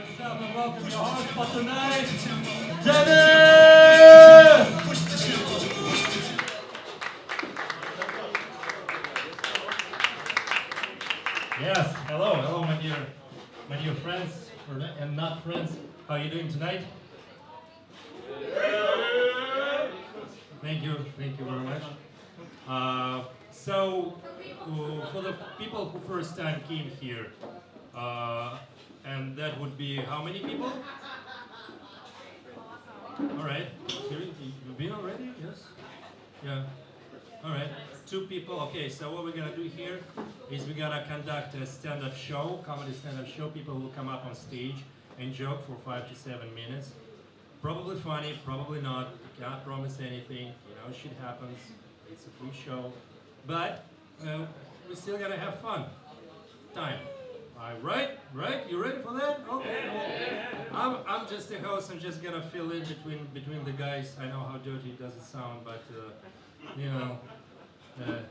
What's up and welcome your host for tonight, Dennis! Yes, hello my dear friends and not friends. How are you doing tonight? Thank you very much. For the people who first time came here, and that would be how many people? All right, you've been already? Yes? Yeah. All right, 2 people. Okay, so what we're gonna do here is we're gonna conduct a stand-up show, comedy stand-up show. People will come up on stage and joke for 5 to 7 minutes. Probably funny, probably not. Can't promise anything. You know, shit happens. It's a free show, but we're still gonna have fun. Time. Right? You ready for that? Okay. I'm just a host. I'm just gonna fill in between the guys. I know how dirty it doesn't sound, but you know,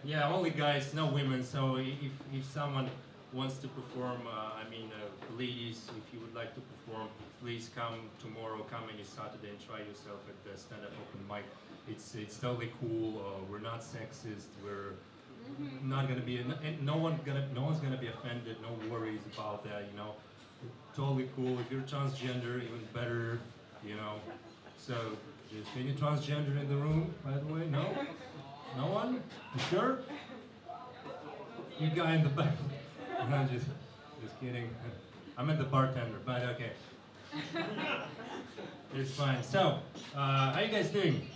yeah, only guys, no women. So if someone wants to perform, ladies, if you would like to perform, please come tomorrow. Come any Saturday and try yourself at the stand-up open mic. It's totally cool. We're not sexist. We're not gonna be, and no one's gonna be offended. No worries about that. You know, totally cool. If you're transgender, even better. You know, so is any transgender in the room? By the way, no, no one. You sure? You guy in the back. I'm just kidding. I meant the bartender, but okay. It's fine. So, how you guys doing?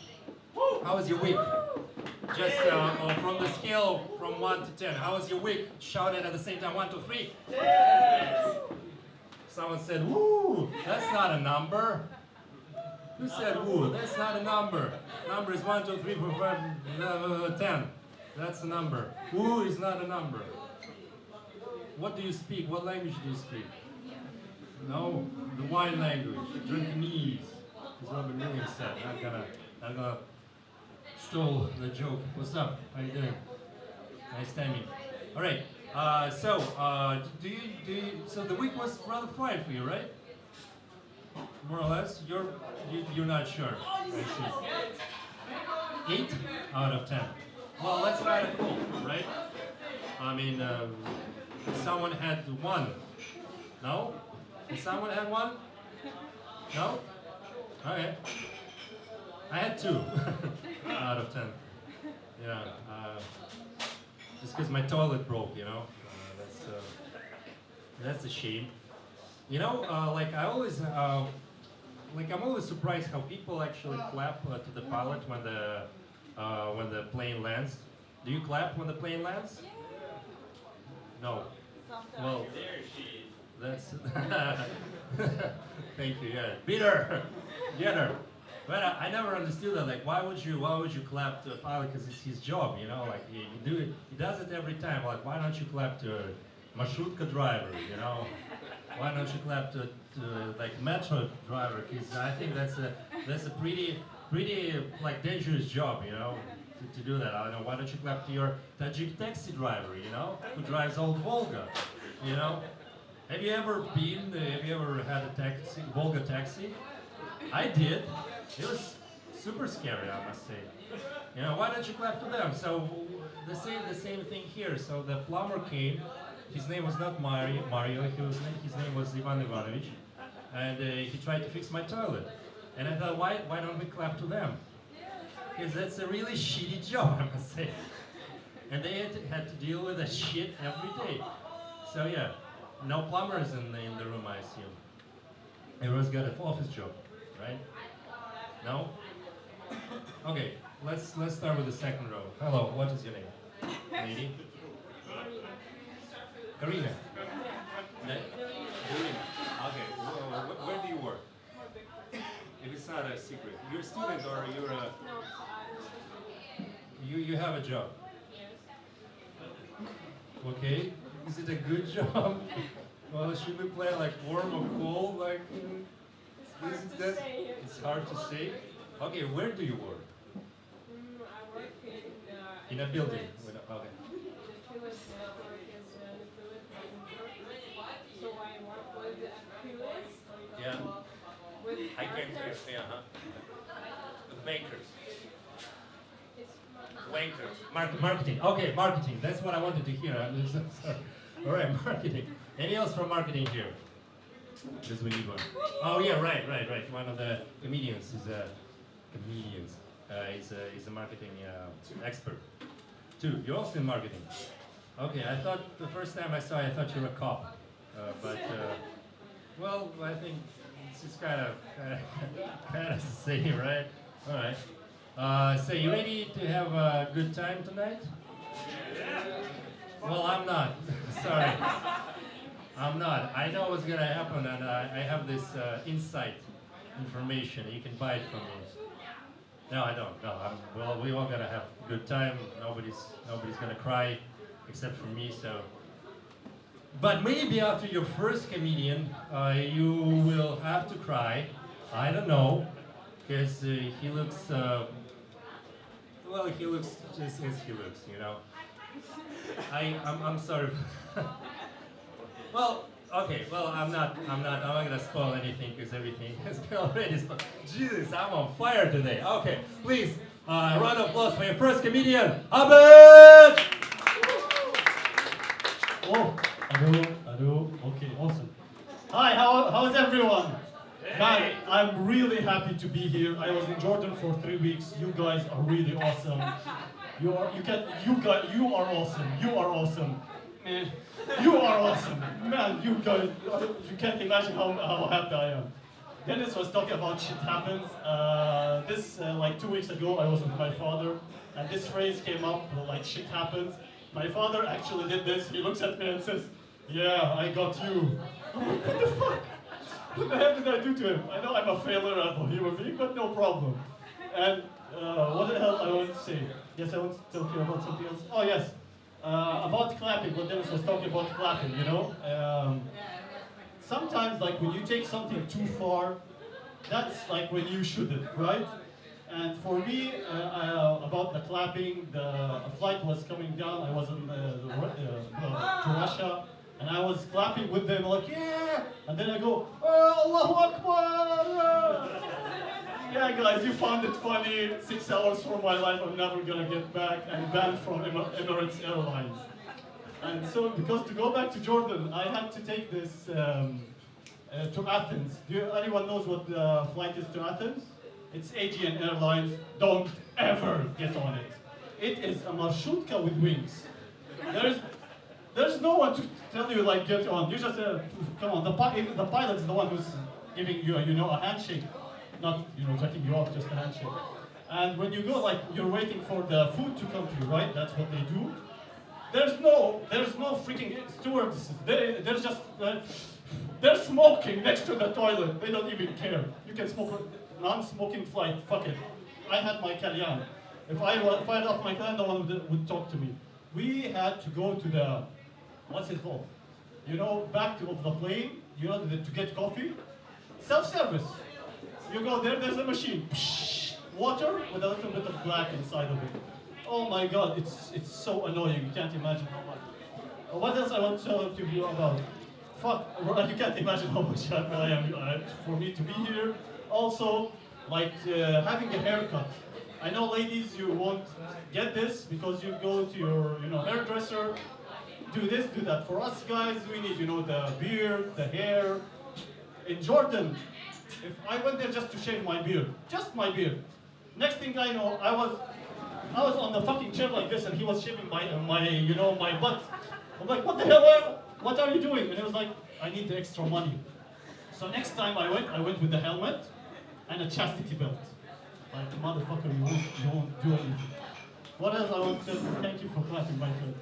How was your week? Just from the scale from 1 to 10, how was your week? Shout it at the same time, 1, 2, 3. Yes. Someone said, woo, that's not a number. Who said woo? That's not a number. Number is 1, 2, 3, 4, 5, 10. That's a number. Woo is not a number. What do you speak? What language do you speak? No, the wine language. Drinkinese, as Robert Williams said. Not gonna stole the joke. What's up? How you doing? Nice timing. All right. So the week was rather fine for you, right? More or less. You're not sure. I see. 8 out of 10. Well, that's kind of cool, right? I mean, someone had 1. No? Someone had 1? No? Okay. I had 2 out of 10. Yeah. Just because my toilet broke, you know. That's a shame. You know, I'm always surprised how people actually clap to the pilot when the plane lands. Do you clap when the plane lands? No. Well, that's. Thank you. Yeah, beat her, get her. But I never understood that. Like, why would you clap to a pilot? Because it's his job, you know. Like he does it every time. Like, why don't you clap to a marshrutka driver? You know, why don't you clap to like metro driver? Because I think that's a pretty like dangerous job, you know, to do that. I don't know. Why don't you clap to your Tajik taxi driver? You know, who drives old Volga? You know. Have you ever had a taxi, Volga taxi? I did. It was super scary, I must say. You know, why don't you clap to them? So the same thing here. So the plumber came. His name was not Mario. His name was Ivan Ivanovich, and he tried to fix my toilet. And I thought, why don't we clap to them? Because that's a really shitty job, I must say. And they had to deal with that shit every day. So yeah. No plumbers in the room, I assume. Everyone's got an office job, right? No? Okay, let's start with the second row. Hello, what is your name? Lady? Karina. Okay, where do you work? If it's not a secret. You're a student or you're a... You have a job? Okay. Is it a good job? Well, should we play like warm or cold? Like, it's hard to say. Okay, where do you work? I work in a building. Okay. So I work with Achilles. Makers. Wankers. Marketing. Okay, marketing. That's what I wanted to hear. I'm so sorry. All right, marketing. Any else from marketing here? Because we need one. Oh yeah, right. One of the comedians is a he's a marketing expert. Two. You're also in marketing. Okay, I thought the first time I saw you, I thought you were a cop, well, I think it's just kind of the same, right? All right. So you ready to have a good time tonight? Well, I'm not. Sorry. I'm not. I know what's gonna happen, and I have this inside information. You can buy it from me. No, I don't. No, well, we all gonna have a good time. Nobody's gonna cry, except for me. So, but maybe after your first comedian, you will have to cry. I don't know, because he looks. Well, he looks just as he looks, you know. I'm sorry. Well, okay. Well, I'm not gonna spoil anything because everything has been already spoiled. Jesus, I'm on fire today. Okay, please, round of applause for your first comedian, Abed. Oh, hello. Okay, awesome. Hi, how's everyone? Man, I'm really happy to be here. I was in Jordan for 3 weeks. You guys are really awesome. You are awesome. You are awesome. Man, you are awesome. Man, you guys, you can't imagine how happy I am. Dennis was talking about shit happens. Like 2 weeks ago, I was with my father, and this phrase came up, like shit happens. My father actually did this. He looks at me and says, "Yeah, I got you." I'm like, what the fuck? What the hell did I do to him? I know I'm a failure as a human being, but no problem. And what the hell I want to say? Yes, I want to talk about something else. Oh yes, about clapping. What Dennis was talking about clapping. You know, sometimes like when you take something too far, that's like when you shouldn't, right? And for me, about the clapping, a flight was coming down. I was to Russia, and I was clapping with them like, yeah! And then I go, oh, Allahu Akbar! Yeah, guys, you found it funny. 6 hours from my life I'm never gonna get back, and banned from Emirates Airlines. And so, because to go back to Jordan, I had to take this to Athens. Anyone knows what the flight is to Athens? It's Aegean Airlines. Don't ever get on it. It is a marshutka with wings. There's no one to tell you like get on. You just come on. The pilot is the one who's giving you a handshake, not checking you off, just a handshake. And when you go, like you're waiting for the food to come to you, right? That's what they do. There's no freaking stewardesses. There's just they're smoking next to the toilet. They don't even care. You can smoke. Non-smoking flight, fuck it. I had my kalyan. If I had off my kalyan, no one would talk to me. We had to go to the, what's it called? Back to the plane, to get coffee. Self-service. You go there, there's a machine. Psh, water with a little bit of black inside of it. Oh my god, it's so annoying. You can't imagine how much. What else I want to tell you about? Fuck, you can't imagine how much happy I am for me to be here. Also, like having a haircut. I know, ladies, you won't get this because you go to your, hairdresser, do this, do that. For us guys, we need, the beard, the hair. In Jordan, if I went there just to shave my beard, just my beard. Next thing I know, I was on the fucking chair like this, and he was shaving my butt. I'm like, what the hell? What are you doing? And he was like, I need the extra money. So next time I went with the helmet and a chastity belt. Like, motherfucker, you won't do anything. What else I want to say? Thank you for clapping, my friend.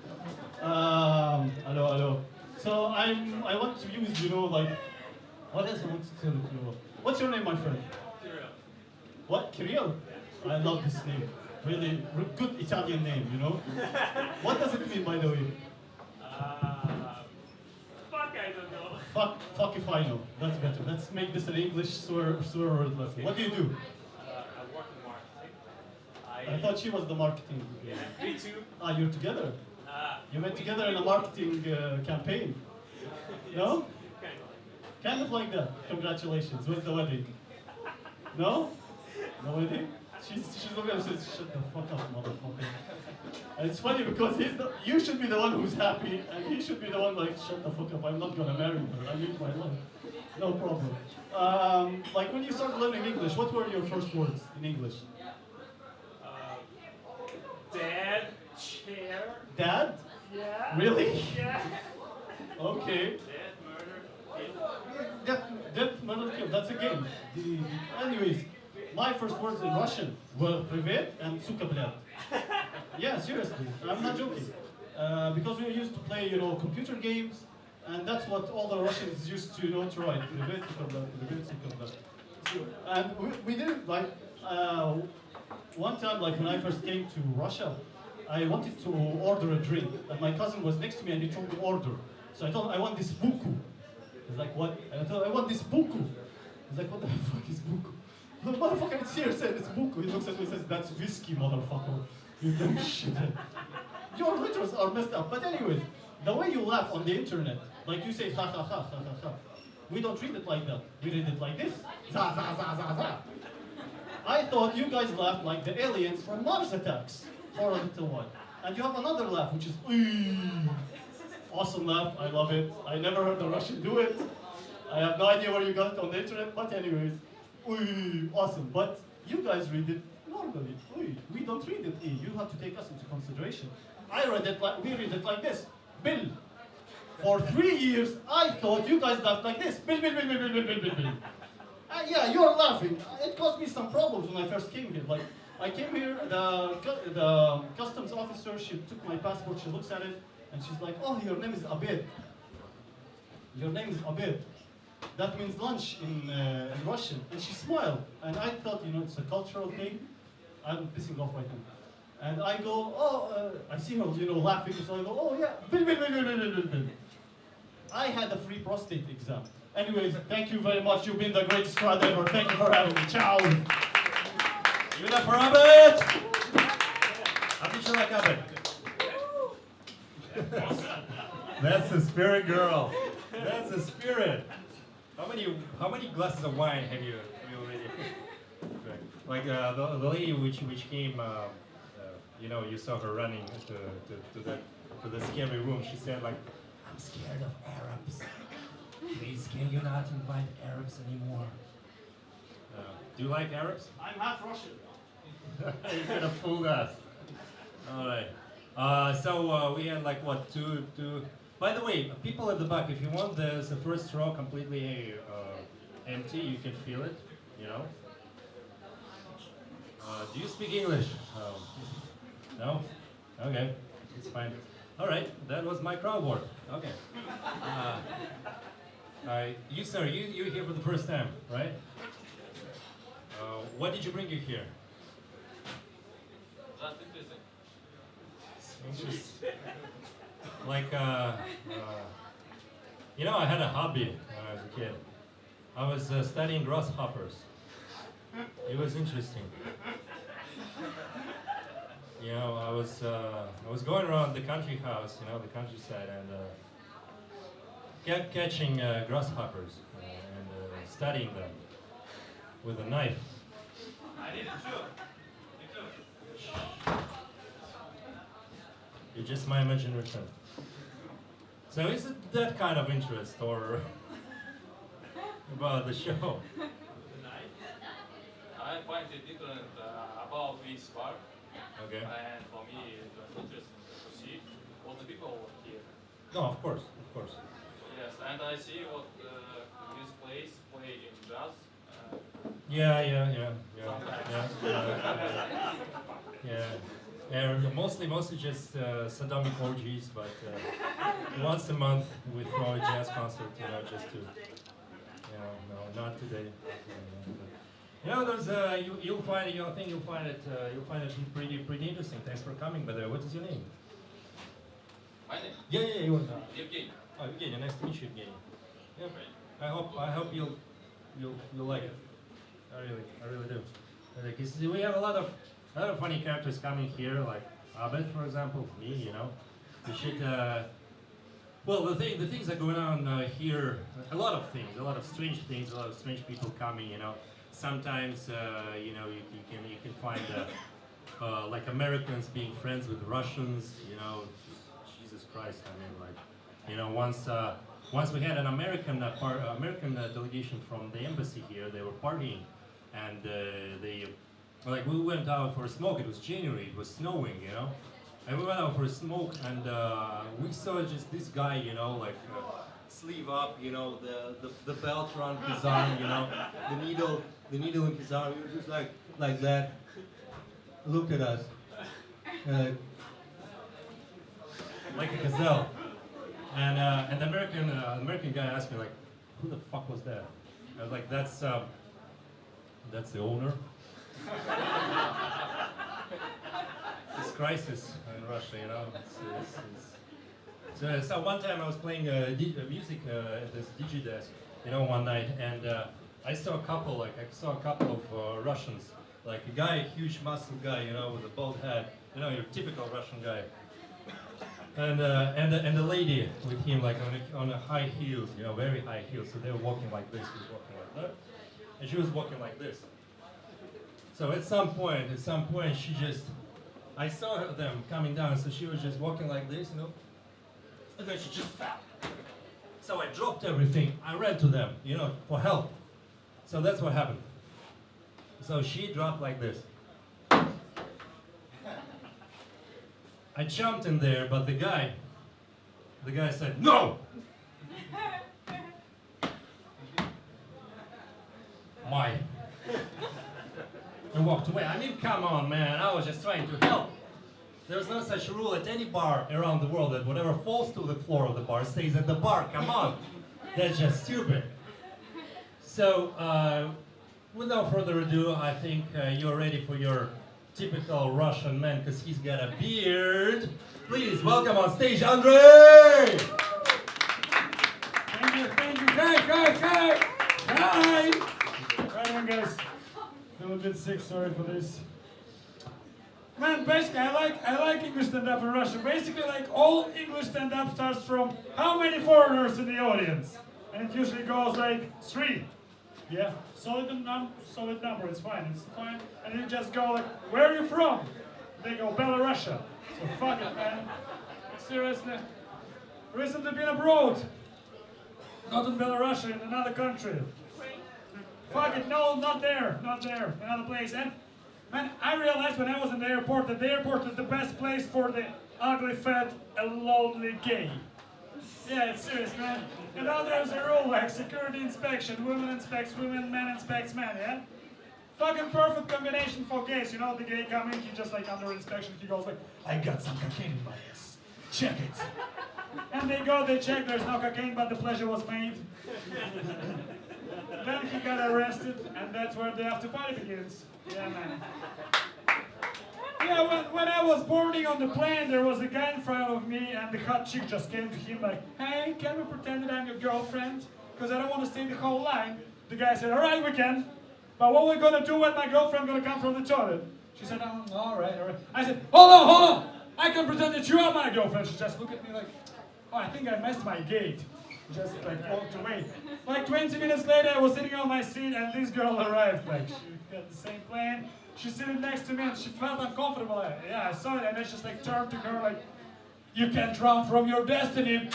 Hello. So I want to use, what else I want to tell you? What's your name, my friend? Kirill. What? Kirill? I love this name. Really good Italian name, What does it mean, by the way? Fuck, I don't know. Fuck if I know. That's better. Let's make this an English swear word lesson. What do you do? I work in marketing. I thought she was the marketing. Yeah, me too. You're together? You went together in a marketing campaign? No? Kind of. Kind of like that. Congratulations. Where's the wedding? No? No wedding? she's looking and says, shut the fuck up, motherfucker. And it's funny because you should be the one who's happy, and he should be the one like, shut the fuck up, I'm not gonna marry her, I need my life. No problem. Like when you started learning English, what were your first words in English? Dad, chair. Dad? Yeah. Really? Yeah. Okay. Dad, murder, Death, murder, kill. That's a game. Anyways, my first words in Russian were privet and suka bled. Yeah, seriously, I'm not joking. Because we used to play, computer games, and that's what all the Russians used to, to write. Privet, suka bled, privet, suka bled. And we did like one time, like when I first came to Russia, I wanted to order a drink, and my cousin was next to me, and he told me order. So I told him I want this buku. He's like, what? And I told him I want this buku. He's like, what the fuck is buku? The motherfucker, it's here, said it's buku. He looks at me and says, that's whiskey, motherfucker. You dumb shit. Your letters are messed up. But anyways, the way you laugh on the internet, like you say, ha ha ha ha ha ha. We don't read it like that. We read it like this. Za za za za za. I thought you guys laughed like the aliens from Mars Attacks for a little while. And you have another laugh, which is awesome laugh, I love it. I never heard a Russian do it. I have no idea where you got it on the internet, but anyways, awesome. But you guys read it normally. We don't read it. You have to take us into consideration. We read it like this. Bill. For 3 years, I thought you guys laughed like this. Bill, bill, bill, bill, bill, bill, bill, bill. Yeah, you're laughing. It caused me some problems when I first came here. Like, I came here, the customs officer, she took my passport, she looks at it, and she's like, oh, your name is Abed. Your name is Abed. That means lunch in Russian. And she smiled. And I thought, it's a cultural thing. I'm pissing off right now. And I go, I see her, laughing, so I go, oh yeah, bill, bill, bill, bill, bill, bill, bill. I had a free prostate exam. Anyways, thank you very much. You've been the greatest crowd ever. Thank you for having me. Ciao. Give it up for Abed! How did you like Abed? That's the spirit, girl. That's the spirit. How many glasses of wine have you already? Like the lady which came, you saw her running to the scary room. She said like, I'm scared of Arabs. Please, can you not invite Arabs anymore? Do you like Arabs? I'm half Russian. You're gonna fool us. All right. So we had like what two. By the way, people at the back, if you want, there's the first row completely empty. You can feel it. Do you speak English? No. Okay, it's fine. All right, that was my crowd work. Okay. You sir, you're here for the first time, right? What did you bring you here? Interesting. Like, I had a hobby when I was a kid. I was studying grasshoppers. It was interesting. I was going around the country house, the countryside, and kept catching grasshoppers and studying them with a knife. I did it too. Me too. It's just my imagination. So is it that kind of interest or about the show? I find it different about this part. Okay. And for me, it was interesting to see what the people here. No, of course. Yes, and I see what this place play in jazz. Yeah. Mostly just sodomic orgies, but once a month we throw a jazz concert, just to, no, not today. There's you'll find it. I think you'll find it pretty interesting. Thanks for coming. By the way, what is your name? My name? Yeah. You want Evgeny. Oh, Evgeny, nice to meet you, Evgeny. Yeah, I hope you'll like it. I really do. Because we have a lot of funny characters coming here, like Abed, for example, me, We should, well, the things that are going on here, a lot of things, a lot of strange things, a lot of strange people coming, sometimes you know you can find like Americans being friends with Russians. You know, Jesus Christ. I mean, like, you know, once we had an American delegation from the embassy here. They were partying, and they like we went out for a smoke. It was January. It was snowing. You know. And we went out for a smoke, and we saw just this guy, you know, like sleeve up, you know, the belt around his arm, you know, the needle in his arm. He was just like that. Looked at us, like a gazelle. And the American guy asked me like, "Who the fuck was that?" I was like, "That's the owner." This crisis in Russia, you know. So one time I was playing music at this DJ desk, you know, one night, and I saw a couple of Russians, like a guy, a huge muscle guy, you know, with a bald head, you know, your typical Russian guy, and the lady with him, like on a high heels, you know, very high heels. So they were walking like this, he was walking like that, and she was walking like this. So at some point, I saw them coming down, so she was just walking like this, you know, and then she just fell. So I dropped everything, I ran to them, you know, for help. So that's what happened. So she dropped like this. I jumped in there, but the guy said, "No!" Why? And walked away. I mean, come on, man. I was just trying to help. There's no such rule at any bar around the world that whatever falls to the floor of the bar stays at the bar. Come on. That's just stupid. So, without further ado, I think you're ready for your typical Russian man because he's got a beard. Please welcome on stage, Andrei! Thank you. Hi! Right on, guys. A little bit sick, sorry for this. Man, basically, I like English stand-up in Russia. Basically, like all English stand-up starts from how many foreigners in the audience? And it usually goes like 3. Yeah, solid number, it's fine. And you just go like, where are you from? They go, Belarusia. So fuck it, man. Seriously. Recently been abroad. Not in Belarus, in another country. Fuck it, no, not there, another place. And man, I realized when I was in the airport that the airport is the best place for the ugly, fat, and lonely gay. Yeah, it's serious, man. And now there's a rule like security inspection, women inspects women, men inspects men, yeah? Fucking perfect combination for gays. You know, the gay come in, he just like under inspection, he goes like, I got some cocaine in my ass. Check it. And they go, they check, there's no cocaine, but the pleasure was made. Then he got arrested, and that's where the after party begins. Yeah, man. Yeah, when I was boarding on the plane, there was a guy in front of me, and the hot chick just came to him like, hey, can we pretend that I'm your girlfriend? Because I don't want to stay the whole line. The guy said, all right, we can. But what we're going to do when my girlfriend going to come from the toilet? She said, oh, all right. I said, hold on. I can pretend that you are my girlfriend. She just looked at me like, oh, I think I missed my gate. Just like walked away. Like 20 minutes later, I was sitting on my seat and this girl arrived. Like she got the same plane. She's sitting next to me and she felt uncomfortable. Yeah, I saw it and I just like turned to her like, you can't run from your destiny.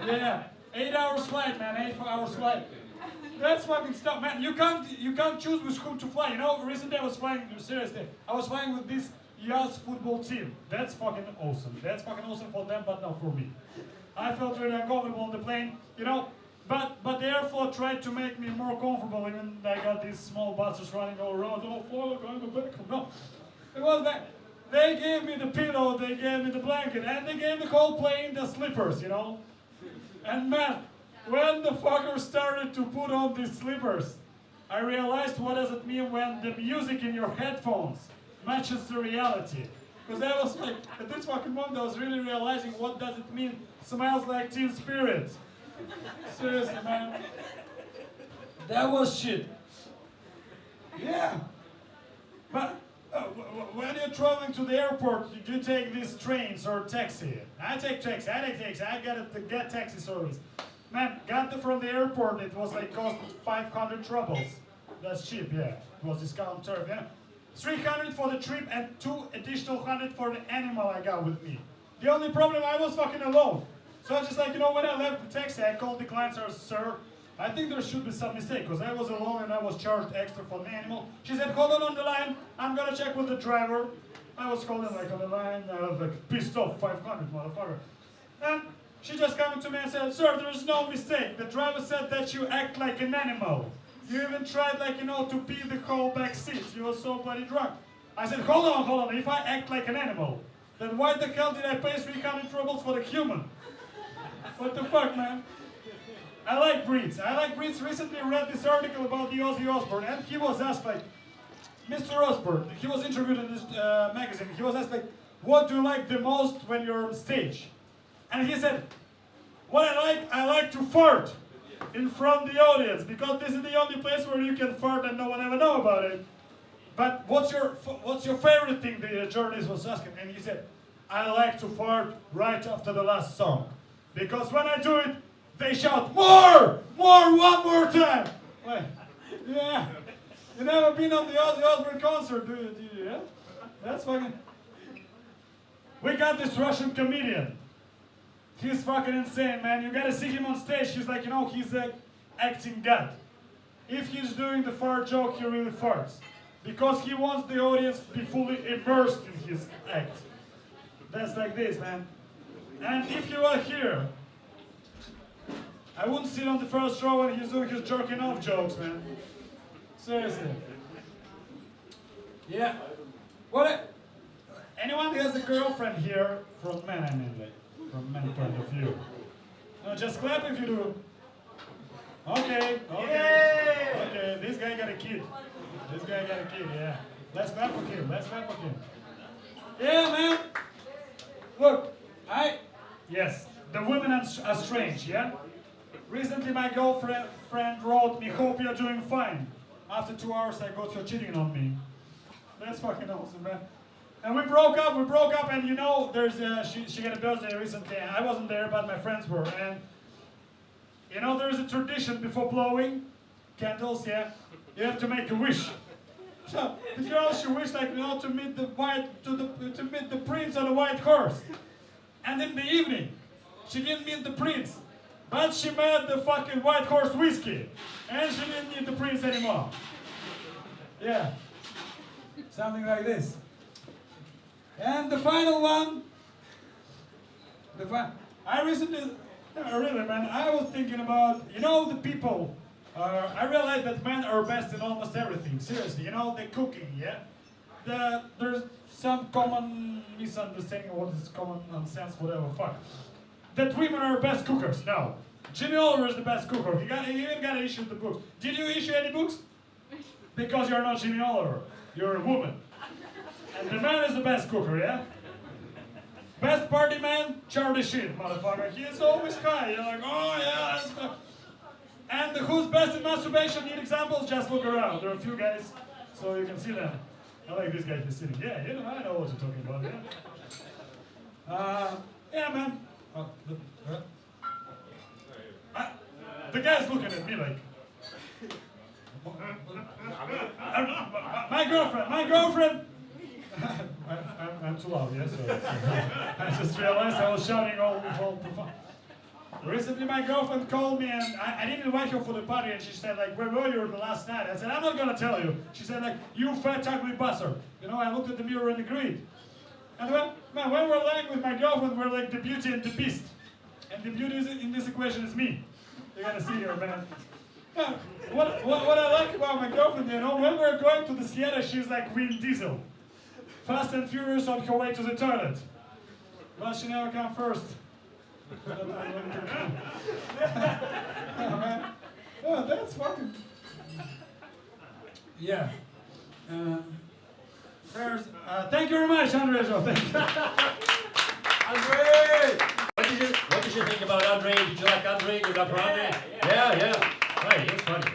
Yeah, 8 hours flight, man, 8 hours flight. That's fucking stuff, man. You can't choose with whom to fly. You know, recently I was flying, seriously, I was flying with this Yas football team. That's fucking awesome. That's fucking awesome for them, but not for me. I felt really uncomfortable on the plane, you know, but the airflow tried to make me more comfortable, even I got these small buses running all around. Oh, floor, going to back. No, it was that. They gave me the pillow, they gave me the blanket, and they gave the whole plane the slippers, you know. And man, when the fucker started to put on these slippers, I realized what does it mean when the music in your headphones matches the reality. Because I was like, at this fucking moment, I was really realizing what does it mean, smells like Teen Spirit. Seriously, man. That was shit. Yeah. But when you're traveling to the airport, you take these trains or taxi. I take taxi. I got to get taxi service. Man, got from the airport, it was like cost 500 rubles. That's cheap, yeah. It was discount term, yeah. 300 for the trip and 2 additional 100 for the animal I got with me. The only problem, I was fucking alone. So I just like, you know, when I left the taxi, I called the client, sir, I think there should be some mistake, because I was alone and I was charged extra for the animal. She said, hold on the line, I'm gonna check with the driver. I was holding like on the line, I was like pissed off, 500, motherfucker. And she just came to me and said, sir, there is no mistake. The driver said that you act like an animal. You even tried, like, you know, to pee the whole back seat. You were so bloody drunk. I said, hold on. If I act like an animal, then why the hell did I pay 300 rubles for the human? What the fuck, man? I like breeds. Recently read this article about the Ozzy Osbourne, and he was asked, like, Mr. Osbourne, he was interviewed in this magazine. He was asked, like, what do you like the most when you're on stage? And he said, what I like to fart in front of the audience, because this is the only place where you can fart and no one ever know about it. But what's your favorite thing, the journalist was asking? And he said, I like to fart right after the last song. Because when I do it, they shout, more, one more time. Like, yeah. You never been on the Ozzy Osbourne concert, do you? Yeah? That's fucking... We got this Russian comedian. He's fucking insane, man. You gotta see him on stage. He's like, you know, he's a acting god. If he's doing the fart joke, he really farts. Because he wants the audience to be fully immersed in his act. That's like this, man. And if you are here, I wouldn't sit on the first row when he's doing his jerking off jokes, man. Seriously. Yeah. Anyone has a girlfriend here from men, I mean, like, from men point of view? No, just clap if you do. Okay. Okay, this guy got a kid. Yeah. Let's clap for him. Yeah, man. Look, yes, the women are strange, yeah? Recently my girlfriend wrote me, hope you're doing fine. After 2 hours I got her cheating on me. That's fucking awesome, man. And we broke up, and you know, she got a birthday recently, and I wasn't there, but my friends were, and you know, there's a tradition before blowing candles, yeah? You have to make a wish. So, the girl, she wished, like, you know, to meet the prince on a white horse. And in the evening, she didn't meet the prince, but she met the fucking white horse whiskey, and she didn't meet the prince anymore. Yeah. Something like this. And the final one, I recently, no, really, man, I was thinking about, you know, the people, I realized that men are best in almost everything, seriously, you know, the cooking, yeah? There's some common misunderstanding of what is common nonsense, whatever, fuck. That women are best cookers, no. Jimmy Oliver is the best cooker, he even got to issue the books. Did you issue any books? Because you're not Jimmy Oliver, you're a woman. And the man is the best cooker, yeah? Best party man, Charlie Sheen, motherfucker. He is always high. You're like, oh yeah, that's good. And who's best in masturbation? Need examples? Just look around. There are a few guys, so you can see them. I like this guy who's sitting. Yeah, you know, I know what you're talking about, yeah? Yeah, man. The guy's looking at me like... My girlfriend! I'm too loud, yes? I just realized I was shouting all the fun. Recently my girlfriend called me, and I didn't invite her for the party, and she said, like, where were you the last night? I said, I'm not gonna tell you. She said, like, you fat ugly bastard. You know, I looked at the mirror and agreed. And when we're lying with my girlfriend, we're like the beauty and the beast. And the beauty in this equation is me. You gotta see her, man. Yeah, what I like about my girlfriend, you know, when we're going to the theater, she's like Vin Diesel. Fast and furious on her way to the toilet. But she never comes first. Oh, man. Oh, that's fucking... Yeah. First, thank you very much, Andre. Thank you. Andre! What did you think about Andre? Did you like Andre? You got for Andre? Yeah. Right, it's funny.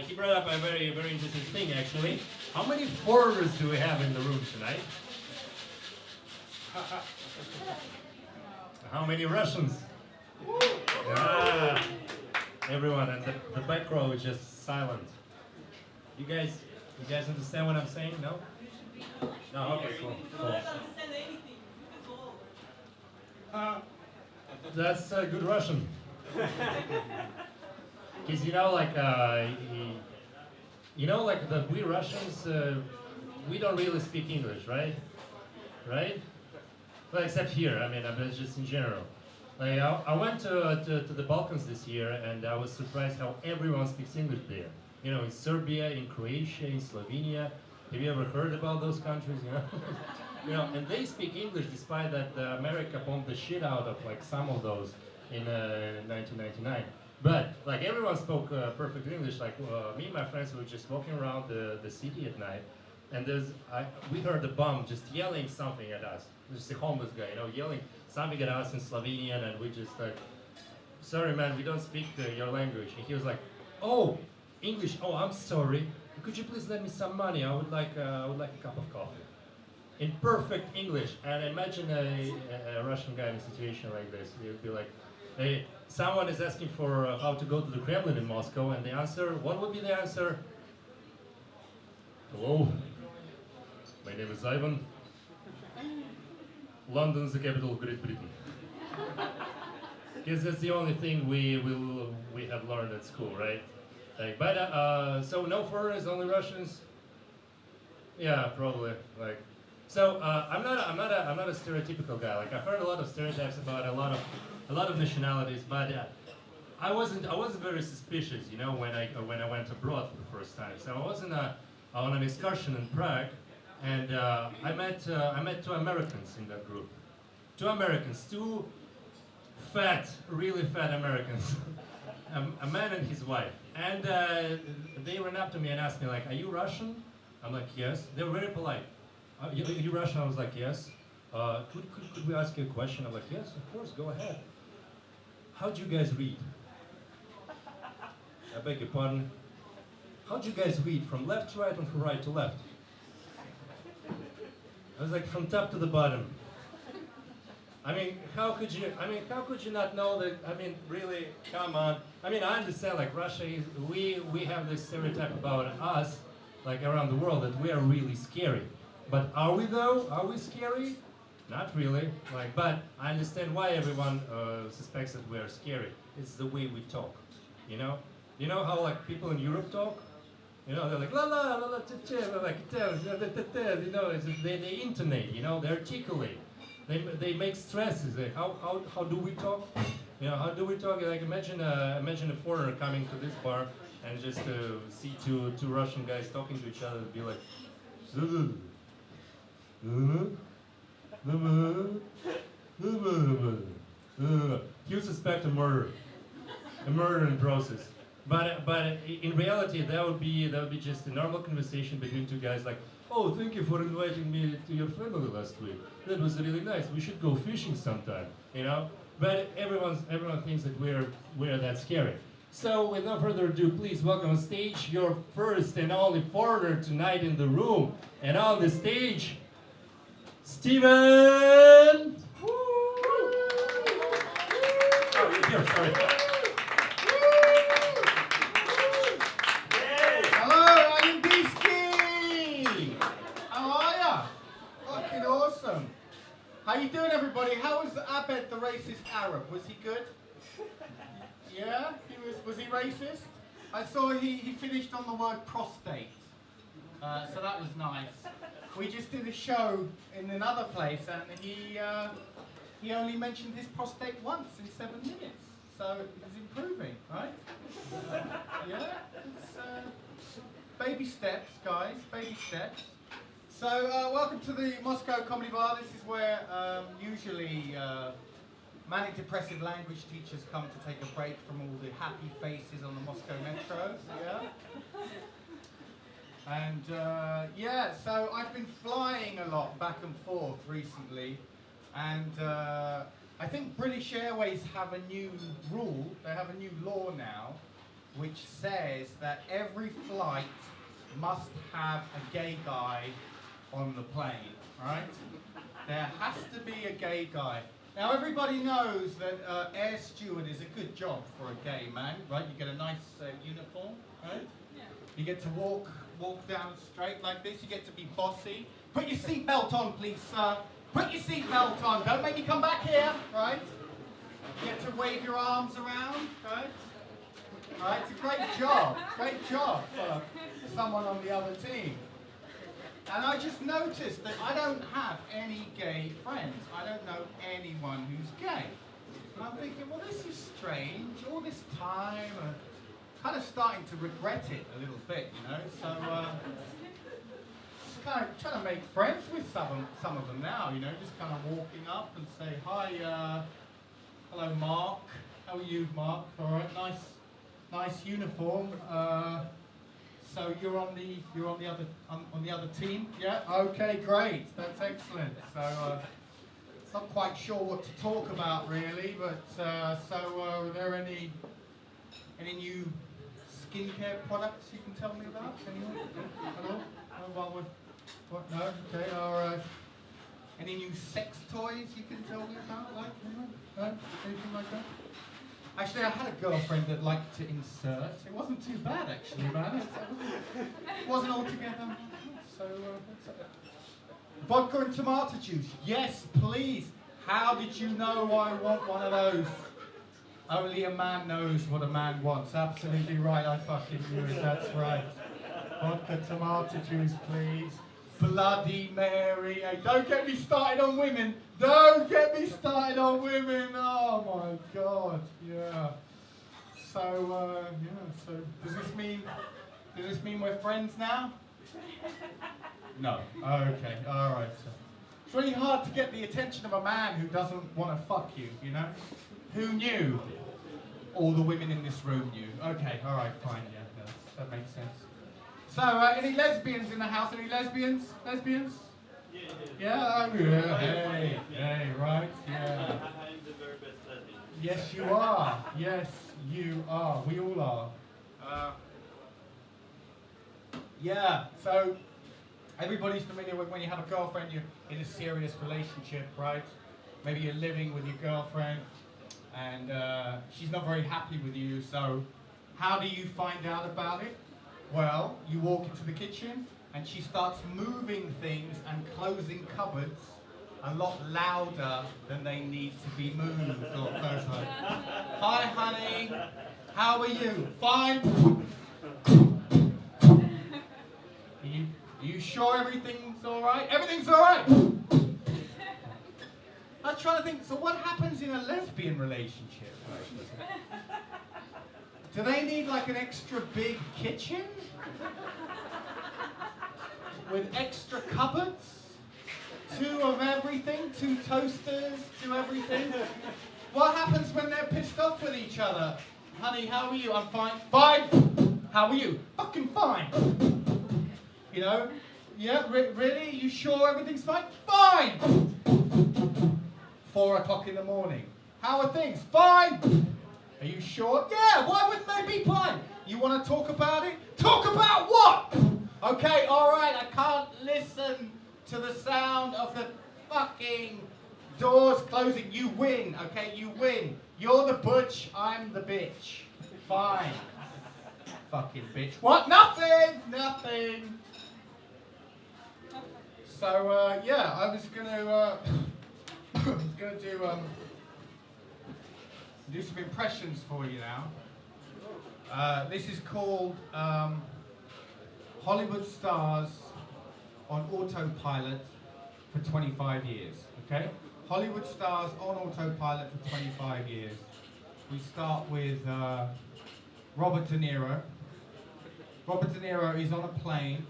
He brought up a very, very interesting thing, actually. How many foreigners do we have in the room tonight? How many Russians? Yeah. Everyone, and the back row is just silent. You guys understand what I'm saying? No? No, okay, cool. That's good Russian. Because we Russians, we don't really speak English, right? Right? Well, except here. I mean, just in general. Like I went to the Balkans this year, and I was surprised how everyone speaks English there. You know, in Serbia, in Croatia, in Slovenia. Have you ever heard about those countries? You know, and they speak English despite that America bombed the shit out of like some of those in 1999. But like everyone spoke perfect English. Like me and my friends were just walking around the city at night, and we heard the bomb just yelling something at us. Just a homeless guy, yelling something at us in Slovenian, and we just like, sorry man, we don't speak your language. And he was like, oh, English. Oh, I'm sorry. Could you please lend me some money? I would like a cup of coffee. In perfect English. And imagine a Russian guy in a situation like this. He would be like, hey, someone is asking for how to go to the Kremlin in Moscow, and the answer, what would be the answer? Hello, my name is Ivan. London is the capital of Great Britain. Because that's the only thing we have learned at school, right? Like, so no foreigners, only Russians. Yeah, probably. Like, so I'm not a stereotypical guy. Like I've heard a lot of stereotypes about a lot of nationalities, but I wasn't very suspicious, when I went abroad for the first time. So I was on an excursion in Prague, and I met 2 Americans in that group. 2 Americans, 2 really fat Americans, a man and his wife. And they ran up to me and asked me, like, are you Russian? I'm like, yes. They were very polite. Are you Russian? I was like, yes. Could we ask you a question? I'm like, yes, of course, go ahead. How'd you guys read? I beg your pardon? How'd you guys read? From left to right and from right to left? I was like, from top to the bottom. I mean, how could you not know that? I mean, really, come on. I mean, I understand, like, Russia is, we have this stereotype about us, like, around the world, that we are really scary. But are we, though? Are we scary? Not really. Like, but I understand why everyone suspects that we are scary. It's the way we talk, You know how, like, people in Europe talk? They're like, la la, la la, they're like, they intonate, they articulate. They make stresses. Like, how do we talk? How do we talk? Like imagine a foreigner coming to this bar and just see two Russian guys talking to each other and be like, he'll suspect a murder in process. But in reality, that would be just a normal conversation between 2 guys, like, oh, thank you for inviting me to your family last week. That was really nice. We should go fishing sometime, But everyone thinks that we're that scary. So with no further ado, please welcome on stage your first and only foreigner tonight in the room. And on the stage, Steven! Oh, you're here, sorry. How you doing, everybody? How was Abed the racist Arab? Was he good? Yeah? Was he racist? I saw he finished on the word prostate. So that was nice. We just did a show in another place, and he only mentioned his prostate once in 7 minutes. So it's improving, right? Yeah? It's baby steps, guys. Baby steps. So, welcome to the Moscow Comedy Bar. This is where usually manic depressive language teachers come to take a break from all the happy faces on the Moscow metro. Yeah. And so I've been flying a lot back and forth recently, and I think British Airways have a new rule. They have a new law now, which says that every flight must have a gay guy on the plane, right? There has to be a gay guy. Now everybody knows that air steward is a good job for a gay man, right? You get a nice uniform, right? Yeah. You get to walk down straight like this. You get to be bossy. Put your seatbelt on, please, sir. Put your seatbelt on. Don't make me come back here, right? You get to wave your arms around, right? Right? It's a great job for someone on the other team. And I just noticed that I don't have any gay friends. I don't know anyone who's gay. And I'm thinking, well, this is strange. All this time, kind of starting to regret it a little bit, you know. So, just kind of trying to make friends with some of them now, you know. Just kind of walking up and say, hi, hello, Mark. How are you, Mark? All right, nice uniform. So you're on the other team, yeah? Okay, great. That's excellent. So not quite sure what to talk about really, but are there any new skincare products you can tell me about? Anyone? Hello? What? No. Okay. All right. Any new sex toys you can tell me about? Like no? Anything like that? Actually, I had a girlfriend that liked to insert. It wasn't too bad, actually, man. It wasn't altogether. So, vodka and tomato juice. Yes, please. How did you know I want one of those? Only a man knows what a man wants. Absolutely right. I fucking knew it. That's right. Vodka, tomato juice, please. Bloody Mary. Hey, don't get me started on women. Don't get me started on women. Oh my God. Yeah. So, so does this mean we're friends now? No. Okay. All right. So it's really hard to get the attention of a man who doesn't want to fuck you, you know? Who knew? All the women in this room knew. Okay. All right. Fine. Yeah. That makes sense. So, any lesbians in the house? Any lesbians? Lesbians? Yeah, hey, right, yeah. I'm the very best lesbian. Yes, you are. Yes, you are. We all are. Yeah, so everybody's familiar with when you have a girlfriend, you're in a serious relationship, right? Maybe you're living with your girlfriend and she's not very happy with you, so how do you find out about it? Well, you walk into the kitchen and she starts moving things and closing cupboards a lot louder than they need to be moved. Or close like, hi, honey. How are you? Fine. Are you sure everything's all right? Everything's all right. I was trying to think. So, what happens in a lesbian relationship? Do they need like an extra big kitchen? With extra cupboards? 2 of everything? 2 toasters? 2 everything? What happens when they're pissed off with each other? Honey, how are you? I'm fine. Fine! How are you? Fucking fine! You know? Yeah, really? You sure everything's fine? Fine! 4 o'clock in the morning. How are things? Fine! Are you sure? Yeah, why wouldn't they be fine? You want to talk about it? Talk about what? Okay, alright, I can't listen to the sound of the fucking doors closing. You win, okay, you win. You're the butch, I'm the bitch. Fine. Fucking bitch. What? Nothing! So, yeah, I was gonna, do some impressions for you now. This is called Hollywood Stars on Autopilot for 25 years, okay? Hollywood Stars on Autopilot for 25 years. We start with Robert De Niro. Robert De Niro is on a plane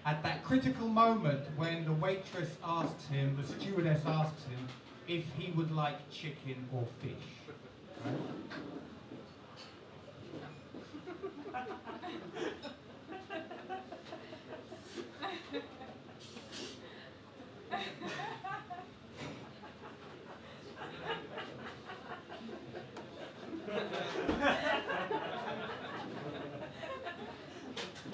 at that critical moment when the waitress asks him, the stewardess asks him, if he would like chicken or fish. Right?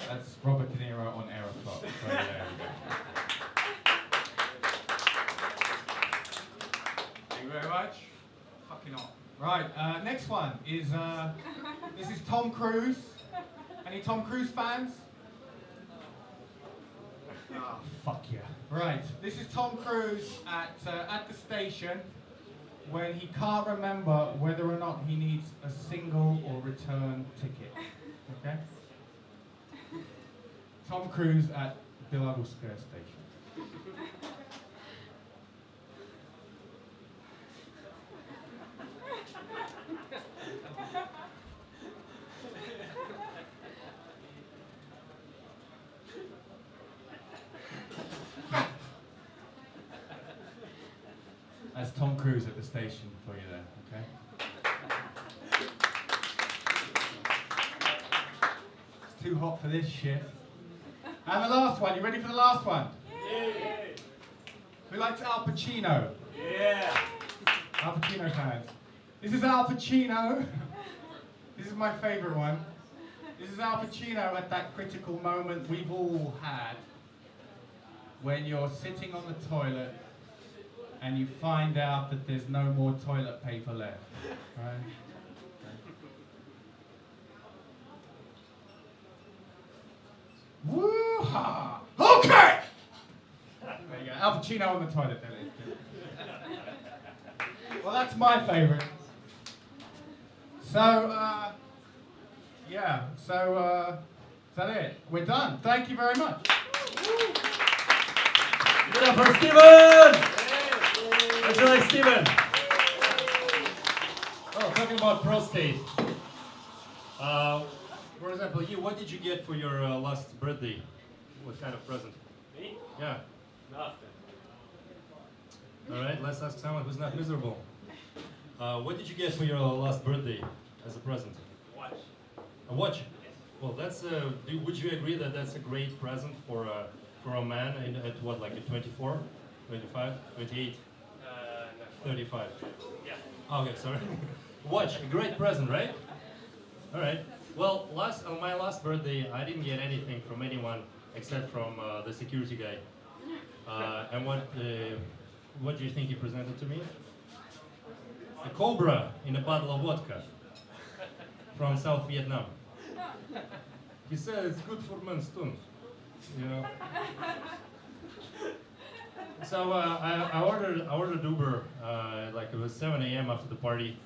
That's Robert De Niro on Air O'Clock. So there we go. Thank you very much. Fucking hot. Right, next one is, this is Tom Cruise. Any Tom Cruise fans? Oh, fuck yeah. Right, this is Tom Cruise at the station when he can't remember whether or not he needs a single or return ticket. Okay? Tom Cruise at Belaruskaya station. That's Tom Cruise at the station for you there, okay? It's too hot for this shit. And the last one, you ready for the last one? Yeah. Who likes Al Pacino? Yeah. Al Pacino fans. This is Al Pacino. This is my favourite one. This is Al Pacino at that critical moment we've all had when you're sitting on the toilet and you find out that there's no more toilet paper left. Right? Woo-ha! Okay! There you go. Al Pacino on the toilet there, ladies and gentlemen. Well, that's my favourite. So, yeah, so, is that it? We're done. Thank you very much. Give it up for Steven! How'd you like Steven? Oh, talking about prostate. For example, you, what did you get for your last birthday? What kind of present? Me? Yeah. Nothing. All right, let's ask someone who's not miserable. What did you get for your last birthday as a present? Watch. A watch? Well, that's. Would you agree that that's a great present for a man at what, like at 24, 25, 28, No. 35? Yeah. Okay, sorry. Watch, a great present, right? All right. Well, on my last birthday, I didn't get anything from anyone except from the security guy. And what do you think he presented to me? A cobra in a bottle of vodka from South Vietnam. He said it's good for men's stones, you know. So I ordered Uber. Like it was 7 a.m. after the party.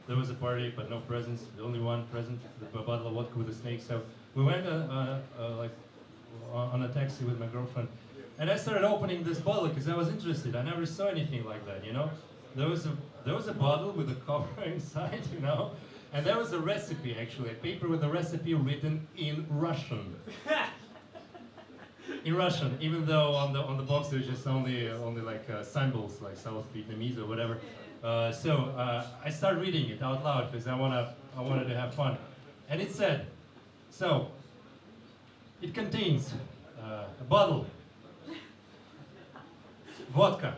There was a party, but no presents. The only one present, the bottle of vodka with a snake. So we went like on a taxi with my girlfriend, and I started opening this bottle because I was interested. I never saw anything like that, you know. There was a bottle with a cover inside, you know, and there was a recipe actually, a paper with a recipe written in Russian. In Russian, even though on the box there's just only like symbols like South Vietnamese or whatever. So I started reading it out loud because I wanted to have fun, and it said, so it contains a bottle, vodka,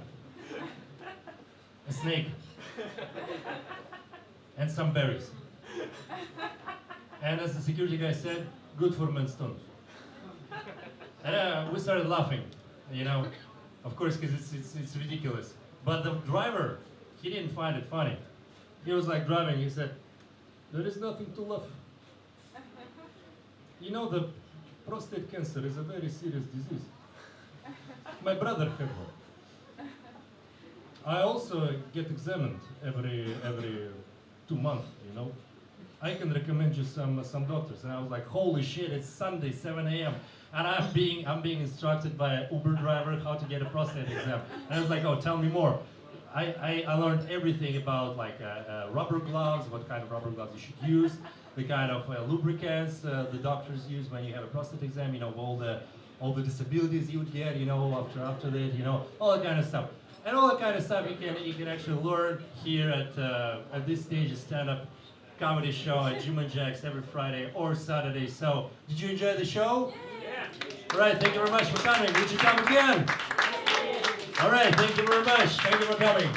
a snake, and some berries. And as the security guy said, good for men's stones. And we started laughing, you know, of course, because it's ridiculous. But the driver, he didn't find it funny. He was like driving, he said, there is nothing to laugh. You know, the prostate cancer is a very serious disease. My brother had one. I also get examined every 2 months, you know. I can recommend you some doctors. And I was like, holy shit, it's Sunday, 7 a.m. And I'm being instructed by an Uber driver how to get a prostate exam. And I was like, oh, tell me more. I learned everything about like rubber gloves, what kind of rubber gloves you should use, the kind of lubricants the doctors use when you have a prostate exam, you know, all the disabilities you would get, you know, after that, you know, all that kind of stuff. And all that kind of stuff you can actually learn here at this stage, a stand-up comedy show at Jim and Jack's every Friday or Saturday. So, did you enjoy the show? Yeah. All right, thank you very much for coming. Would you come again? All right, thank you very much. Thank you for coming.